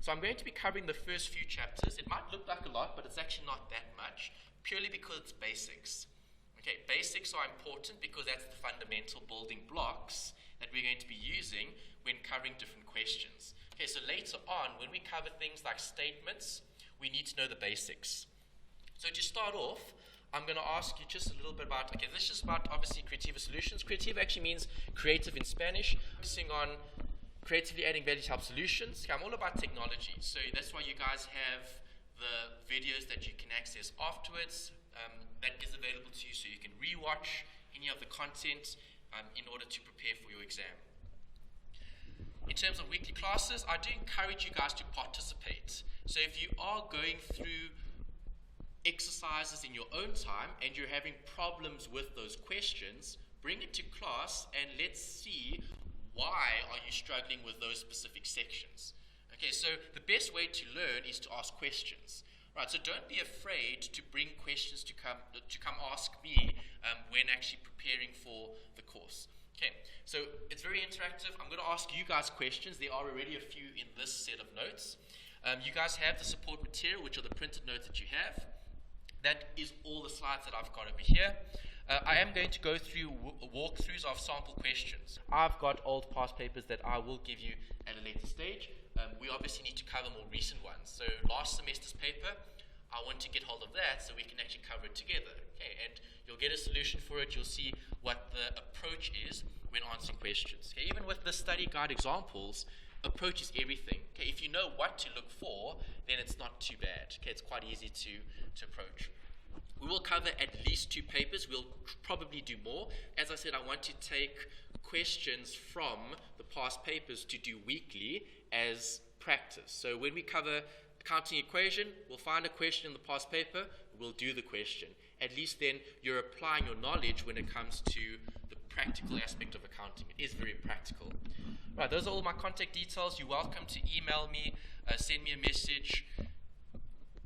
So I'm going to be covering the first few chapters. It might look like a lot, but it's actually not that much, purely because it's basics. Okay, basics are important because that's the fundamental building blocks that we're going to be using when covering different questions. Okay, so later on, when we cover things like statements, we need to know the basics. So to start off, I'm going to ask you just a little bit about, okay, this is about obviously creative solutions. Creative actually means creative in Spanish, focusing on creatively adding value to help solutions. Okay, I'm all about technology, so that's why you guys have the videos that you can access afterwards. That is available to you, so you can rewatch any of the content in order to prepare for your exam. In terms of weekly classes, I do encourage you guys to participate. So if you are going through exercises in your own time and you're having problems with those questions, bring it to class and let's see why are you struggling with those specific sections. Okay, so the best way to learn is to ask questions. Right, so don't be afraid to bring questions to come ask me when actually preparing for the course. Okay, so it's very interactive. I'm going to ask you guys questions. There are already a few in this set of notes. You guys have the support material, which are the printed notes that you have. That is all the slides that I've got over here. I am going to go through walkthroughs of sample questions. I've got old past papers that I will give you at a later stage. We obviously need to cover more recent ones. So last semester's paper, I want to get hold of that so we can actually cover it together. Okay, and you'll get a solution for it. You'll see what the approach is when answering questions. Okay, even with the study guide examples, approach is everything. Okay, if you know what to look for, then it's not too bad. Okay, it's quite easy to approach. We will cover at least 2 papers. We'll probably do more. As I said, I want to take questions from the past papers to do weekly as practice. So when we cover counting equation, we'll find a question in the past paper, we'll do the question. At least then you're applying your knowledge when it comes to the practical aspect of accounting. It is very practical. Right, those are all my contact details. You're welcome to email me, send me a message.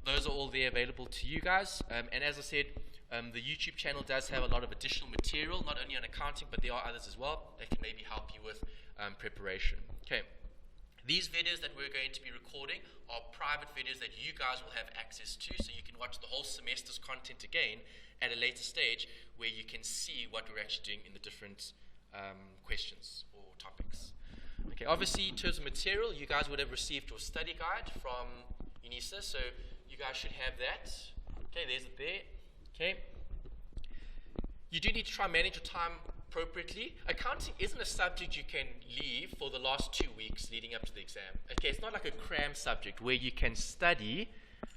Those are all there available to you guys. And as I said, the YouTube channel does have a lot of additional material, not only on accounting, but there are others as well that can maybe help you with preparation. Okay. These videos that we're going to be recording are private videos that you guys will have access to, so you can watch the whole semester's content again at a later stage where you can see what we're actually doing in the different questions or topics. Okay, obviously in terms of material, you guys would have received your study guide from UNISA, so you guys should have that. Okay, there's it there. Okay. You do need to try and manage your time appropriately. Accounting isn't a subject you can leave for the last 2 weeks leading up to the exam. Okay, it's not like a cram subject where you can study,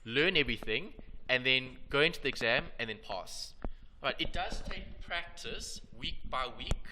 learn everything, and then go into the exam and then pass. Right, it does take practice, week by week,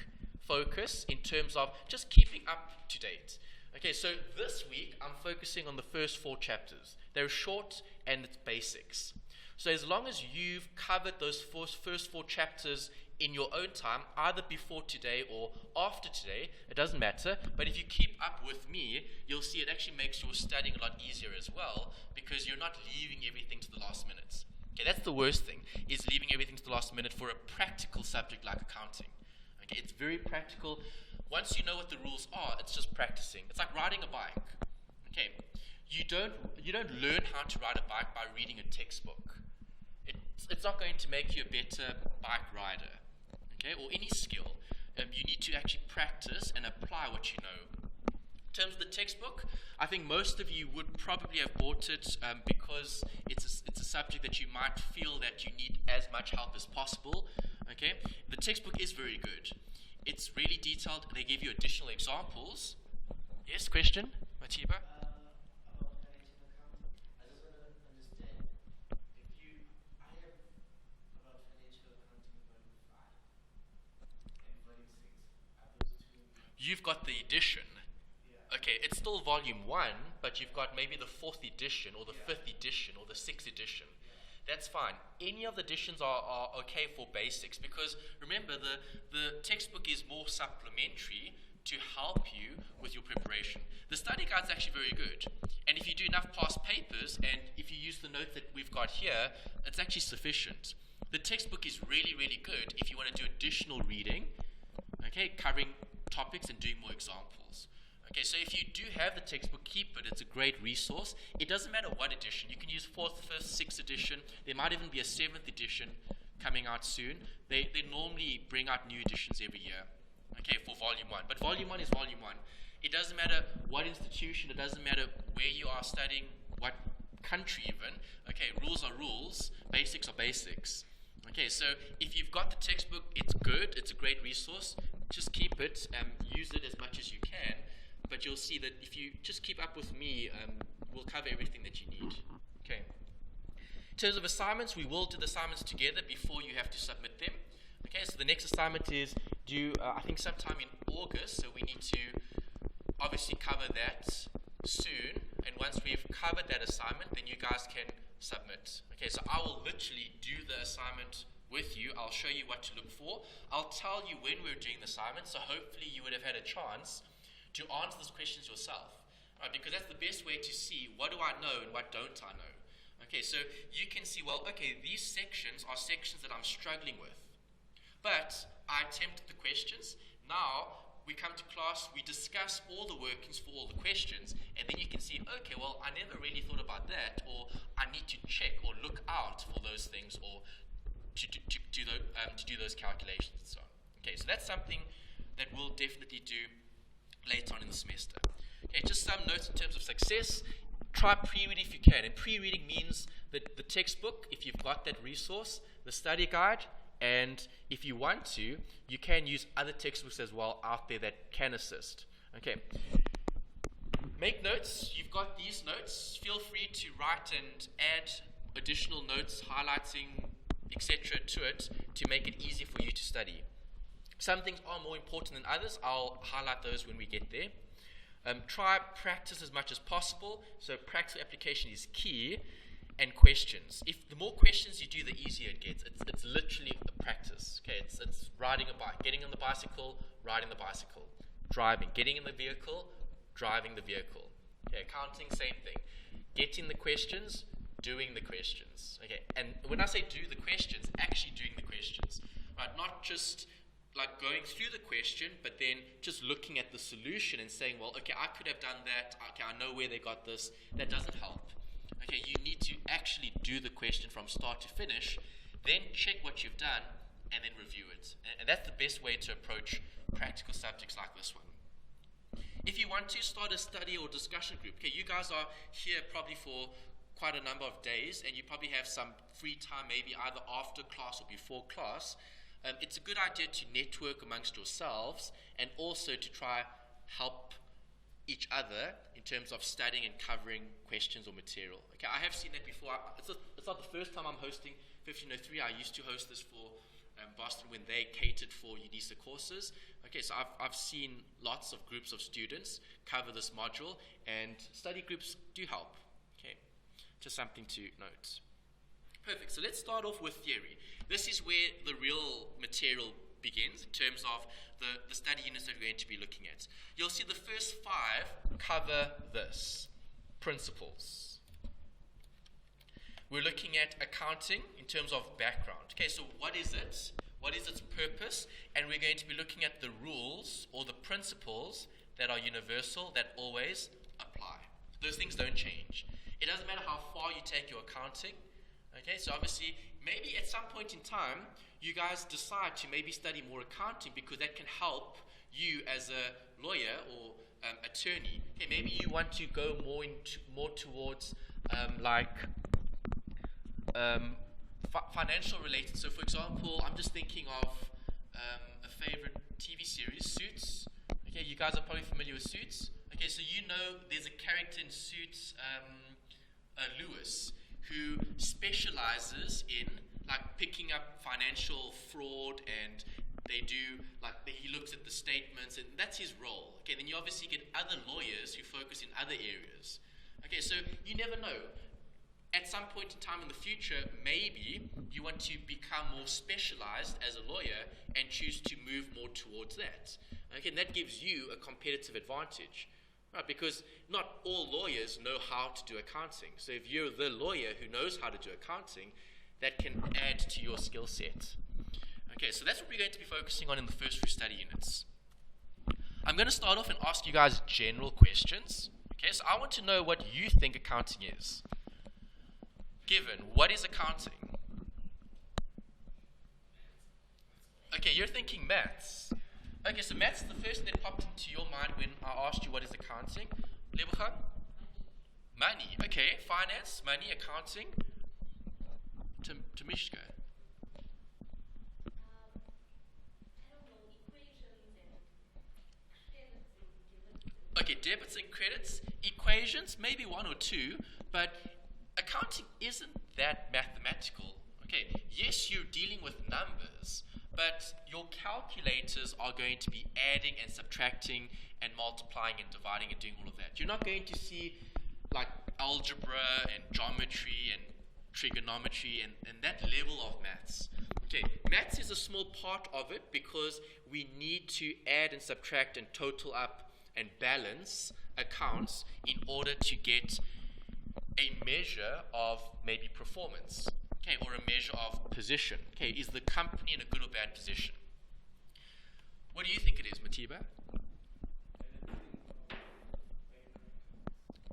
focus in terms of just keeping up to date. Okay, so this week I'm focusing on the first 4 chapters. They're short and it's basics. So as long as you've covered those first 4 chapters in your own time, either before today or after today, it doesn't matter, but if you keep up with me, you'll see it actually makes your studying a lot easier as well, because you're not leaving everything to the last minute. Okay, that's the worst thing, is leaving everything to the last minute for a practical subject like accounting. Okay, it's very practical. Once you know what the rules are, it's just practicing. It's like riding a bike. Okay, you don't learn how to ride a bike by reading a textbook. It's not going to make you a better bike rider. Okay, or any skill. You need to actually practice and apply what you know. In terms of the textbook, I think most of you would probably have bought it because it's a subject that you might feel that you need as much help as possible. Okay, the textbook is very good. It's really detailed. They give you additional examples. Yes, question, Matiba? You've got the edition. Okay, it's still volume 1, but you've got maybe the 4th edition or the 5th edition or the 6th edition. That's fine. Any of the editions are okay for basics, because remember, the textbook is more supplementary to help you with your preparation. The study guide's actually very good. And if you do enough past papers, and if you use the note that we've got here, it's actually sufficient. The textbook is really, really good if you want to do additional reading, okay, covering topics and doing more examples. Okay, so if you do have the textbook, keep it. It's a great resource. It doesn't matter what edition. You can use 4th, 5th, 6th edition. There might even be a 7th edition coming out soon. They normally bring out new editions every year, okay, for Volume 1. But Volume 1 is Volume 1. It doesn't matter what institution. It doesn't matter where you are studying, what country even. Okay, rules are rules. Basics are basics. Okay, so if you've got the textbook, it's good. It's a great resource. Just keep it and use it as much as you can. But you'll see that if you just keep up with me, we'll cover everything that you need. Okay. In terms of assignments, we will do the assignments together before you have to submit them. Okay, so the next assignment is due, I think, sometime in August. So we need to obviously cover that soon. And once we've covered that assignment, then you guys can submit. Okay, so I will literally do the assignment with you. I'll show you what to look for. I'll tell you when we're doing the assignment. So hopefully you would have had a chance to answer these questions yourself, right? Because that's the best way to see what do I know and what don't I know. Okay, so you can see, well, okay, these sections are sections that I'm struggling with. But I attempted the questions. Now we come to class, we discuss all the workings for all the questions, and then you can see, okay, well, I never really thought about that, or I need to check or look out for those things, or to do those calculations and so on. Okay, so that's something that we'll definitely do later on in the semester. Okay, just some notes in terms of success. Try pre-reading if you can. And pre-reading means that the textbook, if you've got that resource, the study guide, and if you want to, you can use other textbooks as well out there that can assist. Okay. Make notes. You've got these notes. Feel free to write and add additional notes, highlighting, etc. to it to make it easy for you to study. Some things are more important than others. I'll highlight those when we get there. Try practice as much as possible. So practical application is key, and questions. If the more questions you do, the easier it gets. It's literally a practice. Okay, it's riding a bike, getting on the bicycle, riding the bicycle, driving, getting in the vehicle, driving the vehicle. Okay, accounting, same thing. Getting the questions, doing the questions. Okay, and when I say do the questions, actually doing the questions, right? Not just like going through the question, but then just looking at the solution and saying, well, okay, I could have done that. Okay, I know where they got this. That doesn't help. Okay, you need to actually do the question from start to finish, then check what you've done, and then review it. And that's the best way to approach practical subjects like this one. If you want to start a study or discussion group, okay, you guys are here probably for quite a number of days, and you probably have some free time, maybe either after class or before class. It's a good idea to network amongst yourselves and also to try help each other in terms of studying and covering questions or material. Okay, I have seen that before. It's not the first time I'm hosting 1503. I used to host this for Boston when they catered for unisa courses. Okay, so I've seen lots of groups of students cover this module, and study groups do help. Okay, just something to note. Perfect, so let's start off with theory. This is where the real material begins in terms of the study units that we're going to be looking at. You'll see the first 5 cover this, principles. We're looking at accounting in terms of background. Okay, so what is it? What is its purpose? And we're going to be looking at the rules or the principles that are universal, that always apply. Those things don't change. It doesn't matter how far you take your accounting. Okay, so obviously, maybe at some point in time, you guys decide to maybe study more accounting because that can help you as a lawyer or attorney. Okay, maybe you want to go more towards financial related. So, for example, I'm just thinking of a favorite TV series, Suits. Okay, you guys are probably familiar with Suits. Okay, so you know there's a character in Suits, Lewis, who specializes in picking up financial fraud, and he looks at the statements, and that's his role. Okay, then you obviously get other lawyers who focus in other areas. Okay, so you never know. At some point in time in the future, maybe you want to become more specialized as a lawyer and choose to move more towards that. Okay, and that gives you a competitive advantage. Right, because not all lawyers know how to do accounting. So if you're the lawyer who knows how to do accounting, that can add to your skill set. Okay, so that's what we're going to be focusing on in the first few study units. I'm going to start off and ask you guys general questions. Okay, so I want to know what you think accounting is. Given, what is accounting? Okay, you're thinking maths. Okay, so maths is the first thing that popped into your mind when I asked you what is accounting. Lebucha? Money. Okay, finance, money, accounting. Tamishka. Okay, debits and credits, equations, maybe one or two, but accounting isn't that mathematical. Okay, yes, you're dealing with numbers, but your calculators are going to be adding and subtracting and multiplying and dividing and doing all of that. You're not going to see like algebra and geometry and trigonometry and that level of maths. Okay, maths is a small part of it because we need to add and subtract and total up and balance accounts in order to get a measure of maybe performance, okay, or a measure of position. Okay, is the company in a good or bad position? What do you think it is, Matiba?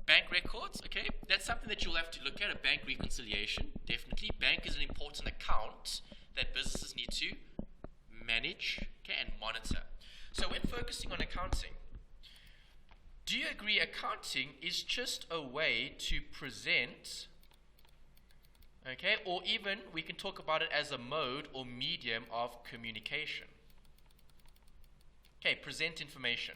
Bank records, okay, that's something that you'll have to look at, a bank reconciliation, definitely. Bank is an important account that businesses need to manage, okay, and monitor. So when focusing on accounting, do you agree accounting is just a way to present, okay, or even we can talk about it as a mode or medium of communication? Okay, present information.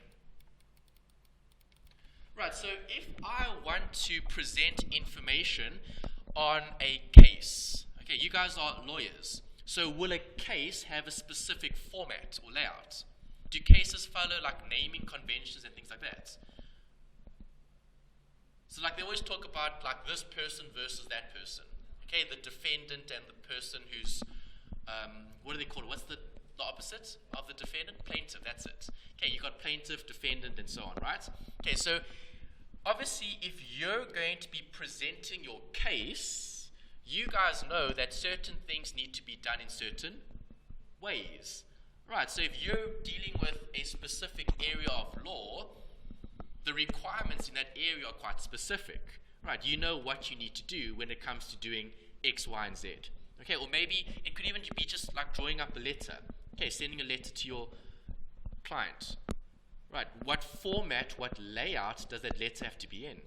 Right, so if I want to present information on a case, okay, you guys are lawyers, so will a case have a specific format or layout? Do cases follow like naming conventions and things like that? So like they always talk about like this person versus that person. Okay, the defendant and the person who's, what do they call it? What's the opposite of the defendant? Plaintiff, that's it. Okay, you got plaintiff, defendant, and so on, right? Okay, so obviously if you're going to be presenting your case, you guys know that certain things need to be done in certain ways. Right, so if you're dealing with a specific area of law, the requirements in that area are quite specific, right? You know what you need to do when it comes to doing X, Y, and Z. Okay, or maybe it could even be just like drawing up a letter. Okay, sending a letter to your client. Right, what format, what layout does that letter have to be in?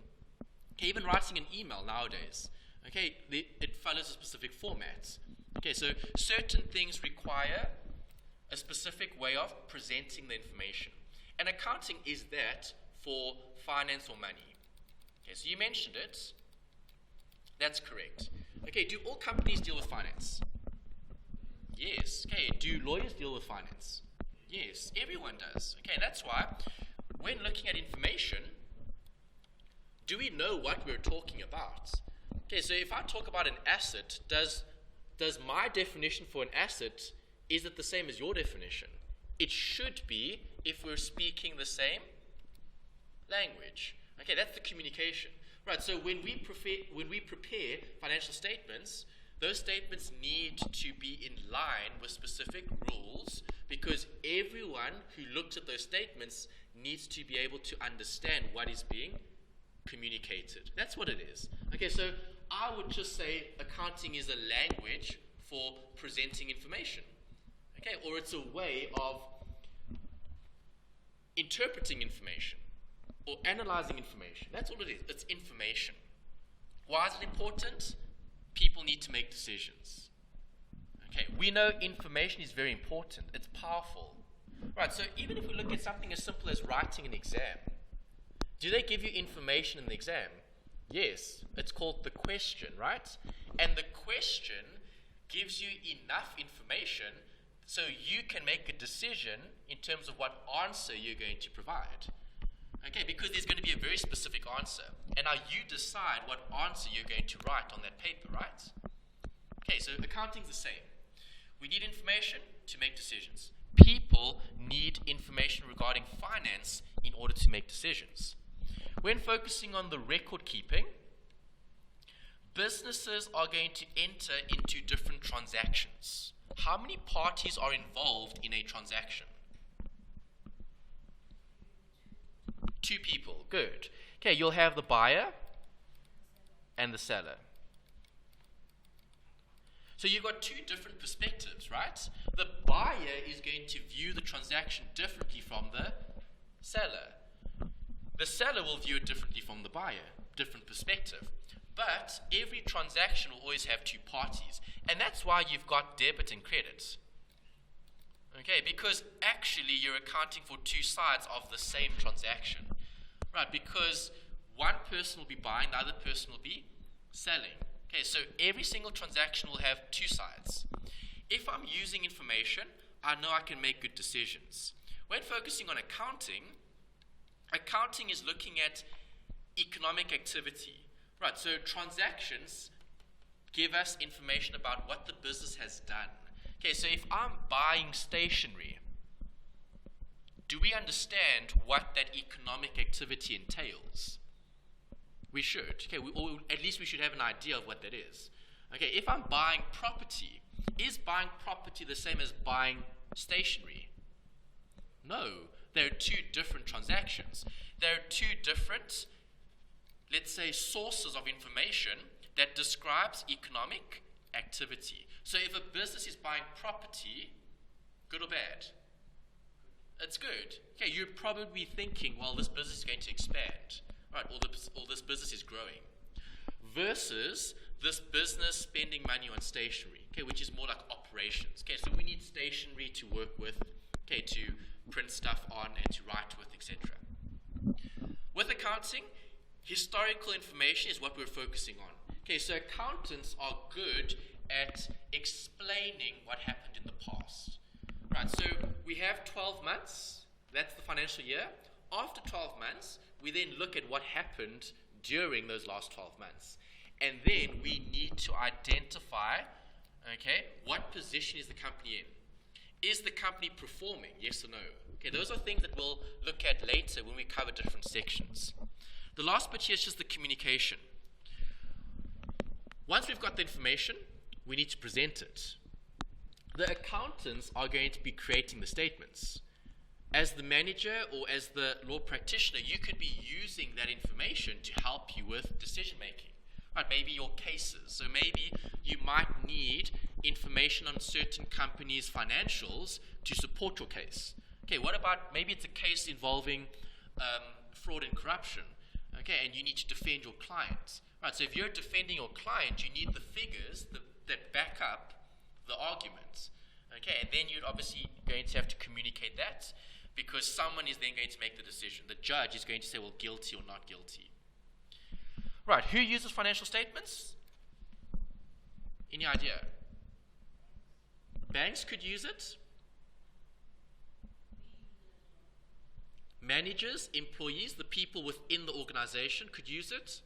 Okay, even writing an email nowadays. Okay, it follows a specific format. Okay, so certain things require a specific way of presenting the information. And accounting is that for finance or money. Okay, so you mentioned it. That's correct. Okay, do all companies deal with finance? Yes. Okay, do lawyers deal with finance? Yes, everyone does. Okay, that's why when looking at information, do we know what we're talking about? Okay, so if I talk about an asset, does my definition for an asset, is it the same as your definition? It should be if we're speaking the same language. Okay, that's the communication. Right, so when we prepare financial statements, those statements need to be in line with specific rules because everyone who looks at those statements needs to be able to understand what is being communicated. That's what it is. Okay, so I would just say accounting is a language for presenting information. Okay, or it's a way of interpreting information or analyzing information. That's all it is. It's information. Why is it important? People need to make decisions. Okay, we know information is very important. It's powerful. Right, so even if we look at something as simple as writing an exam, do they give you information in the exam? Yes, it's called the question, right? And the question gives you enough information so you can make a decision in terms of what answer you're going to provide. Okay, because there's going to be a very specific answer. And now you decide what answer you're going to write on that paper, right? Okay, so accounting's the same. We need information to make decisions. People need information regarding finance in order to make decisions. When focusing on the record keeping, businesses are going to enter into different transactions. How many parties are involved in a transaction? Two people. Good. Okay, you'll have the buyer and the seller. So you've got two different perspectives, right? The buyer is going to view the transaction differently from the seller. The seller will view it differently from the buyer, different perspective. But every transaction will always have two parties. And that's why you've got debit and credit. Okay, because actually you're accounting for two sides of the same transaction. Right, because one person will be buying, the other person will be selling. Okay, so every single transaction will have two sides. If I'm using information, I know I can make good decisions. When focusing on accounting, accounting is looking at economic activity. Right, so transactions give us information about what the business has done. Okay, so if I'm buying stationery, do we understand what that economic activity entails? We should. Okay, or at least we should have an idea of what that is. Okay, if I'm buying property, is buying property the same as buying stationery? No, there are two different transactions. There are two different, let's say, sources of information that describes economic activity. So if a business is buying property, good or bad? It's good. Okay, you're probably thinking, well, this business is going to expand, right? Or this business is growing. Versus this business spending money on stationery, okay, which is more like operations. Okay, so we need stationery to work with, okay, to print stuff on and to write with, etc. With accounting, historical information is what we're focusing on. Okay, so accountants are good at explaining what happened in the past. Right, so we have 12 months, that's the financial year. After 12 months, we then look at what happened during those last 12 months. And then we need to identify, okay, what position is the company in? Is the company performing, yes or no? Okay, those are things that we'll look at later when we cover different sections. The last bit here is just the communication. Once we've got the information, we need to present it. The accountants are going to be creating the statements. As the manager or as the law practitioner, you could be using that information to help you with decision making. Right, maybe your cases. So maybe you might need information on certain companies' financials to support your case. Okay, what about maybe it's a case involving fraud and corruption, okay, and you need to defend your client. Right, so if you're defending your client, you need the figures that back up the argument. Okay, and then you're obviously going to have to communicate that because someone is then going to make the decision. The judge is going to say, well, guilty or not guilty. Right, who uses financial statements? Any idea? Banks could use it. Managers, employees, the people within the organization could use it.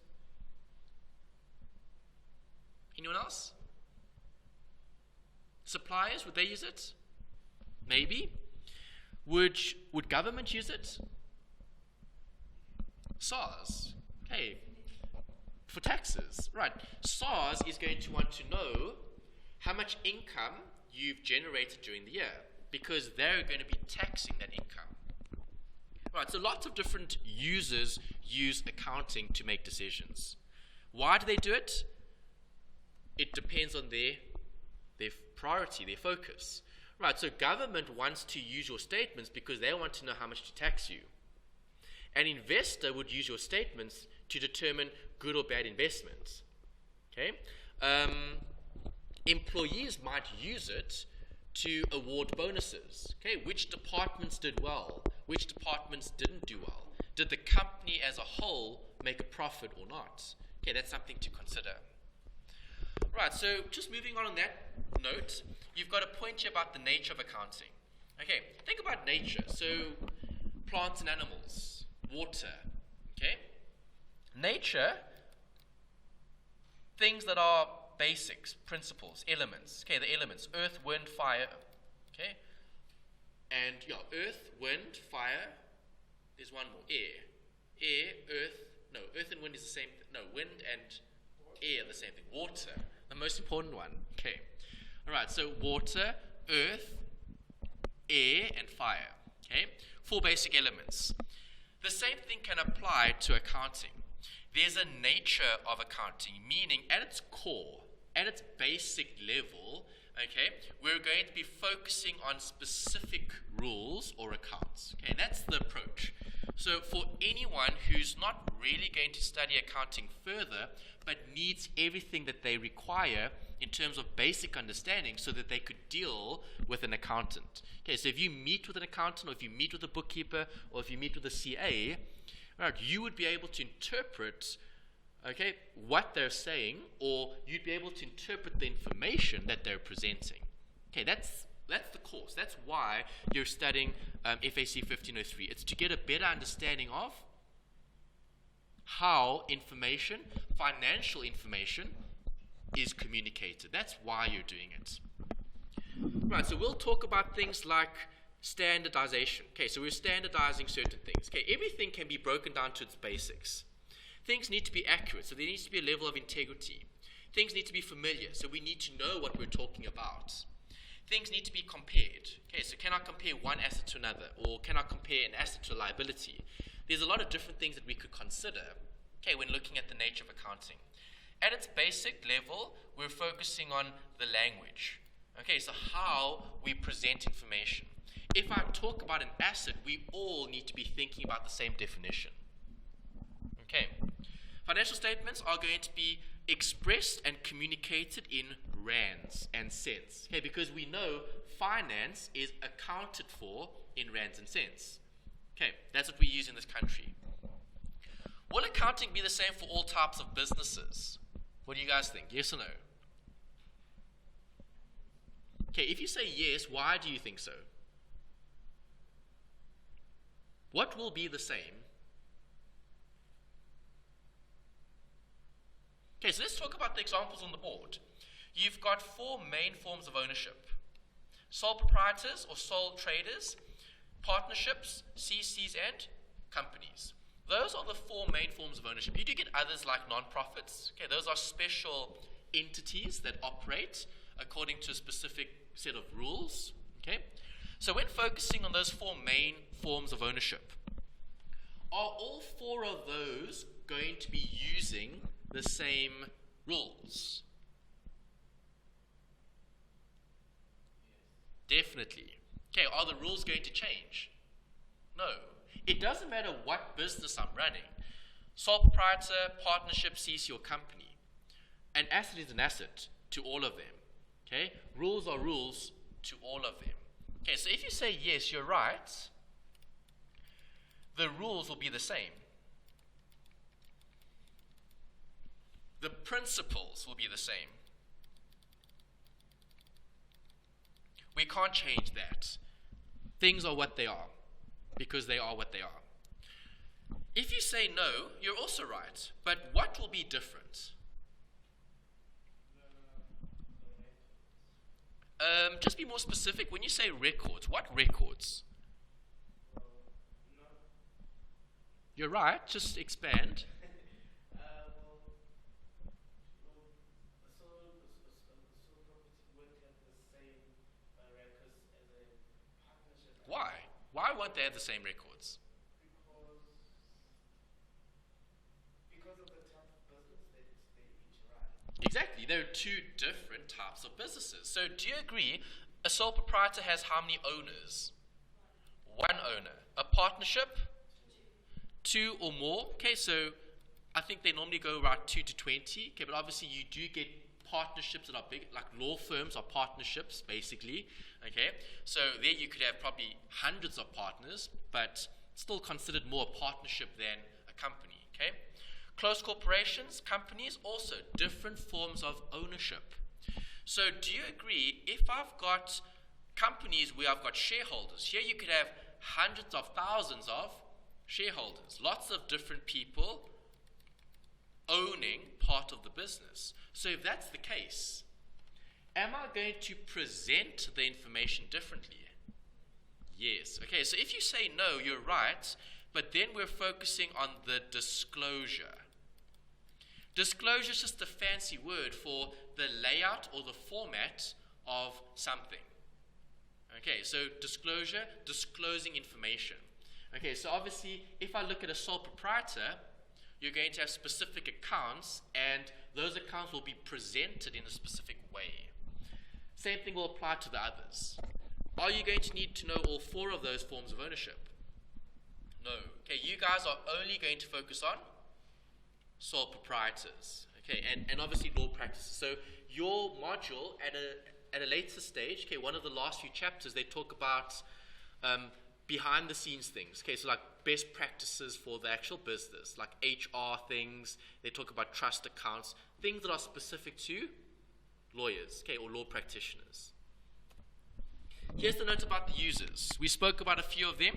Anyone else? Suppliers, would they use it? Maybe. Would government use it? SARS. Okay. For taxes. Right. SARS is going to want to know how much income you've generated during the year because they're going to be taxing that income. Right, so lots of different users use accounting to make decisions. Why do they do it? It depends on their priority, their focus. Right, so government wants to use your statements because they want to know how much to tax you. An investor would use your statements to determine good or bad investments. Okay? Employees might use it to award bonuses. Okay, which departments did well? Which departments didn't do well? Did the company as a whole make a profit or not? Okay, that's something to consider. Right, so just moving on that note, you've got a point here about the nature of accounting. Okay, think about nature. So plants and animals, water, okay? Nature, things that are basics, principles, elements. Okay, the elements, earth, wind, fire, okay? And yeah, earth, wind, fire, there's one more, air. Air, earth and wind is the same, wind and air are the same thing. Water, the most important one, okay. All right, so water, earth, air, and fire, okay? 4 basic elements. The same thing can apply to accounting. There's a nature of accounting, meaning at its core, at its basic level, okay, we're going to be focusing on specific rules or accounts. Okay, that's the approach. So for anyone who's not really going to study accounting further, but needs everything that they require in terms of basic understanding so that they could deal with an accountant. Okay, so if you meet with an accountant, or if you meet with a bookkeeper, or if you meet with a CA, right, you would be able to interpret, okay, what they're saying, or you'd be able to interpret the information that they're presenting. Okay, that's the course. That's why you're studying FAC 1503. It's to get a better understanding of how information, financial information, is communicated. That's why you're doing it. Right, so we'll talk about things like standardization. Okay, so we're standardizing certain things. Okay, everything can be broken down to its basics. Things need to be accurate, so there needs to be a level of integrity. Things need to be familiar, so we need to know what we're talking about. Things need to be compared. Okay, so can I compare one asset to another, or can I compare an asset to a liability? There's a lot of different things that we could consider, okay, when looking at the nature of accounting. At its basic level, we're focusing on the language. Okay, so how we present information. If I talk about an asset, we all need to be thinking about the same definition. Okay, financial statements are going to be expressed and communicated in rands and cents. Okay, because we know finance is accounted for in rands and cents. Okay, that's what we use in this country. Will accounting be the same for all types of businesses? What do you guys think? Yes or no? Okay, if you say yes, why do you think so? What will be the same? Okay, so let's talk about the examples on the board. You've got 4 main forms of ownership: sole proprietors or sole traders, partnerships, CCs, and companies. Those are the 4 main forms of ownership. You do get others like non-profits. Okay, those are special entities that operate according to a specific set of rules. Okay, so when focusing on those 4 main forms of ownership, are all 4 of those going to be using the same rules? Definitely. Okay, are the rules going to change? No. It doesn't matter what business I'm running. Sole proprietor, partnership, CC, or company. An asset is an asset to all of them. Okay? Rules are rules to all of them. Okay, so if you say yes, you're right, the rules will be the same. The principles will be the same. We can't change that. Things are what they are, because they are what they are. If you say no, you're also right, but what will be different? Just be more specific. When you say records, what records? You're right, just expand. Why? Why won't they have the same records? Because of the type of business they each run. Exactly. There are 2 different types of businesses. So do you agree a sole proprietor has how many owners? 1 owner. A partnership? 2 or more. Okay, so I think they normally go around 2 to 20. Okay, but obviously you do get partnerships that are big, like law firms are partnerships, basically. Okay, so there you could have probably hundreds of partners, but still considered more a partnership than a company. Okay, close corporations, companies, also different forms of ownership. So do you agree, if I've got companies where I've got shareholders, here you could have hundreds of thousands of shareholders, lots of different people owning part of the business. So if that's the case, am I going to present the information differently? Yes. Okay, so if you say no, you're right, but then we're focusing on the disclosure. Disclosure is just a fancy word for the layout or the format of something. Okay, so disclosure, disclosing information. Okay, so obviously, if I look at a sole proprietor, you're going to have specific accounts, and those accounts will be presented in a specific way. Same thing will apply to the others. Are you going to need to know all four of those forms of ownership? No. Okay, you guys are only going to focus on sole proprietors. Okay, and obviously law practices. So your module at a later stage, okay, one of the last few chapters, they talk about behind the scenes things. Okay, so like best practices for the actual business, like HR things. They talk about trust accounts, things that are specific to lawyers, okay, or law practitioners. Here's the note about the users. We spoke about a few of them.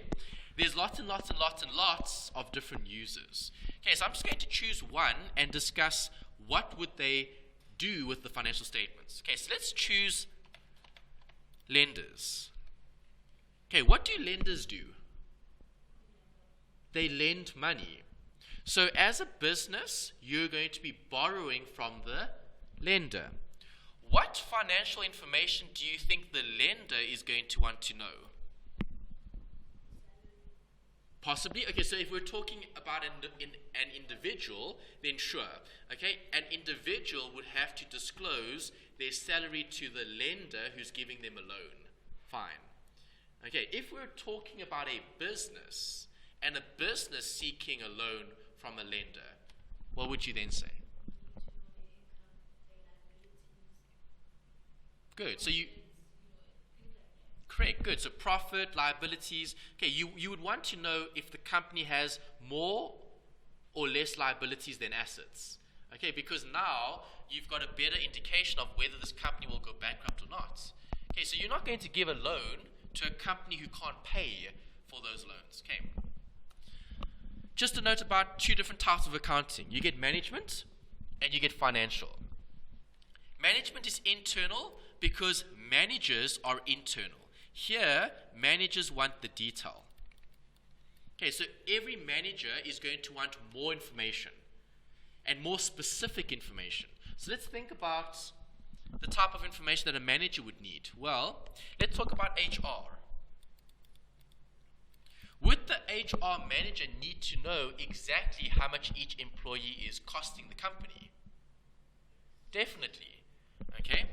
There's lots and lots and lots and lots of different users. Okay, so I'm just going to choose one and discuss what would they do with the financial statements. Okay, so let's choose lenders. Okay, what do lenders do? They lend money. So as a business, you're going to be borrowing from the lender. What financial information do you think the lender is going to want to know? Possibly. Okay, so if we're talking about an individual, then sure. Okay, an individual would have to disclose their salary to the lender who's giving them a loan. Fine. Okay, if we're talking about a business and a business seeking a loan from a lender, what would you then say? Good. So you... Correct, good. So profit, liabilities. Okay, you would want to know if the company has more or less liabilities than assets. Okay, because now you've got a better indication of whether this company will go bankrupt or not. Okay, so you're not going to give a loan to a company who can't pay for those loans. Okay. Just a note about two different types of accounting. You get management and you get financial. Management is internal because managers are internal. Here, managers want the detail. Okay, so every manager is going to want more information and more specific information. So let's think about the type of information that a manager would need. Well, let's talk about HR. Would the HR manager need to know exactly how much each employee is costing the company? Definitely. Okay?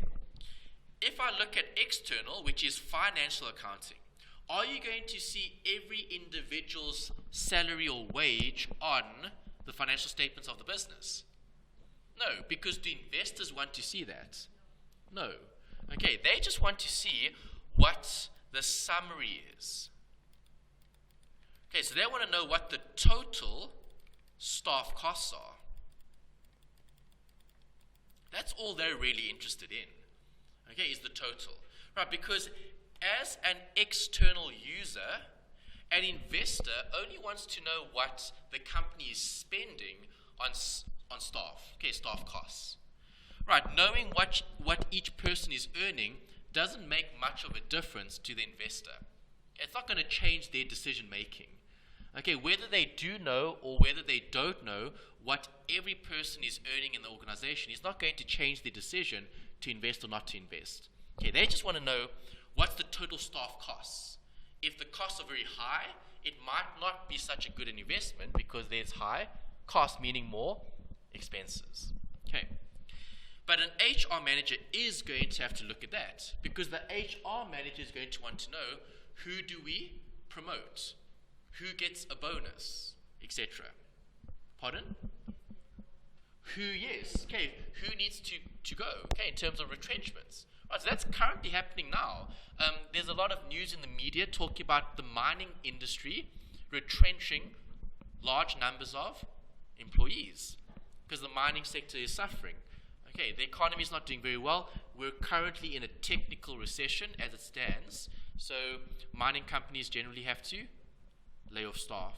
If I look at external, which is financial accounting, are you going to see every individual's salary or wage on the financial statements of the business? No, because do investors want to see that? No. Okay, they just want to see what the summary is. Okay, so they want to know what the total staff costs are. That's all they're really interested in. Okay, is the total. Right, because as an external user, an investor only wants to know what the company is spending on staff. Okay, staff costs. Right, knowing what each person is earning doesn't make much of a difference to the investor. It's not going to change their decision making. Okay, whether they do know or whether they don't know what every person is earning in the organization is not going to change their decision to invest or not to invest. Okay, they just want to know what's the total staff costs. If the costs are very high, it might not be such a good an investment because there's high cost, meaning more expenses. Okay. But an HR manager is going to have to look at that because the HR manager is going to want to know who do we promote, who gets a bonus, etc. Pardon? Yes. Okay, who needs to go, okay, in terms of retrenchments. Right, so that's currently happening now. There's a lot of news in the media talking about the mining industry retrenching large numbers of employees because the mining sector is suffering. Okay, the economy is not doing very well. We're currently in a technical recession as it stands, so mining companies generally have to lay off staff.